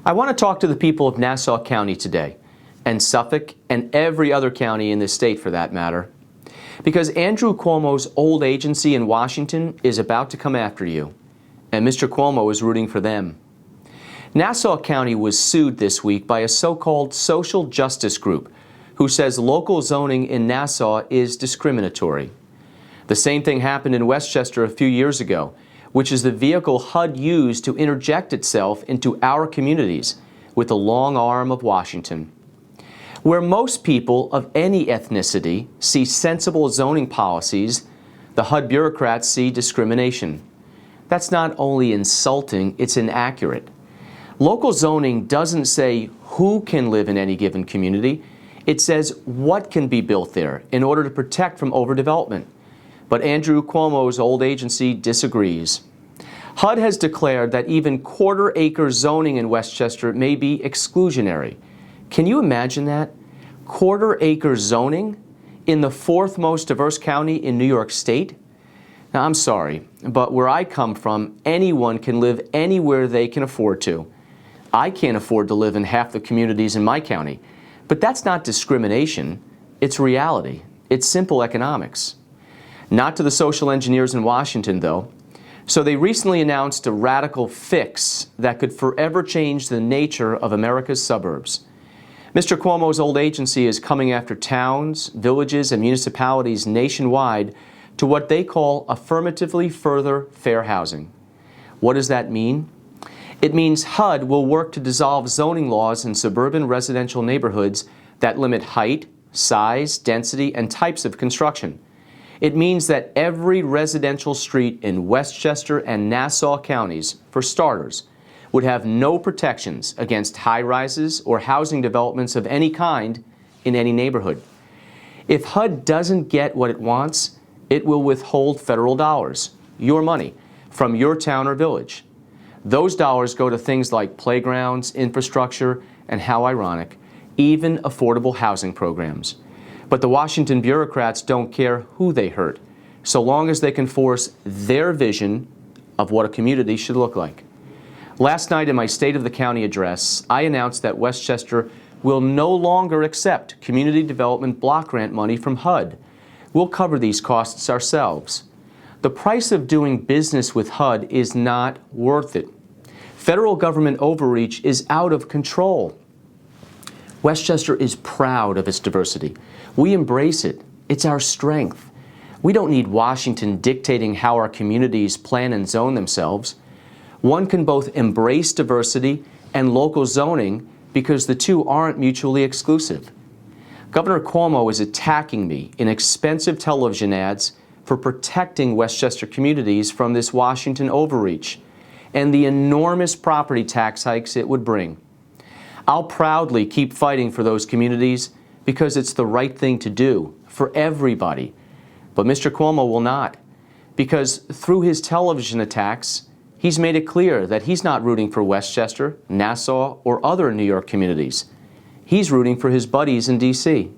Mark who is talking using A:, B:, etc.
A: I want to talk to the people of Nassau County today, and Suffolk, and every other county in this state for that matter, because Andrew Cuomo's old agency in Washington is about to come after you, and Mr. Cuomo is rooting for them. Nassau County was sued this week by a so-called social justice group who says local zoning in Nassau is discriminatory. The same thing happened in Westchester a few years ago, which is the vehicle HUD used to interject itself into our communities with the long arm of Washington. Where most people of any ethnicity see sensible zoning policies, the HUD bureaucrats see discrimination. That's not only insulting, it's inaccurate. Local zoning doesn't say who can live in any given community. It says what can be built there in order to protect from overdevelopment. But Andrew Cuomo's old agency disagrees. HUD has declared that even quarter-acre zoning in Westchester may be exclusionary. Can you imagine that? Quarter-acre zoning in the fourth most diverse county in New York State? Now, I'm sorry, but where I come from, anyone can live anywhere they can afford to. I can't afford to live in half the communities in my county. But that's not discrimination. It's reality. It's simple economics. Not to the social engineers in Washington, though. So they recently announced a radical fix that could forever change the nature of America's suburbs. Mr. Cuomo's old agency is coming after towns, villages, and municipalities nationwide to what they call affirmatively further fair housing. What does that mean? It means HUD will work to dissolve zoning laws in suburban residential neighborhoods that limit height, size, density, and types of construction. It means that every residential street in Westchester and Nassau counties, for starters, would have no protections against high-rises or housing developments of any kind in any neighborhood. If HUD doesn't get what it wants, it will withhold federal dollars, your money, from your town or village. Those dollars go to things like playgrounds, infrastructure, and how ironic, even affordable housing programs. But the Washington bureaucrats don't care who they hurt, so long as they can force their vision of what a community should look like. Last night in my State of the County address, I announced that Westchester will no longer accept community development block grant money from HUD. We'll cover these costs ourselves. The price of doing business with HUD is not worth it. Federal government overreach is out of control. Westchester is proud of its diversity. We embrace it. It's our strength. We don't need Washington dictating how our communities plan and zone themselves. One can both embrace diversity and local zoning because the two aren't mutually exclusive. Governor Cuomo is attacking me in expensive television ads for protecting Westchester communities from this Washington overreach and the enormous property tax hikes it would bring. I'll proudly keep fighting for those communities because it's the right thing to do for everybody. But Mr. Cuomo will not, because through his television attacks, he's made it clear that he's not rooting for Westchester, Nassau, or other New York communities. He's rooting for his buddies in D.C.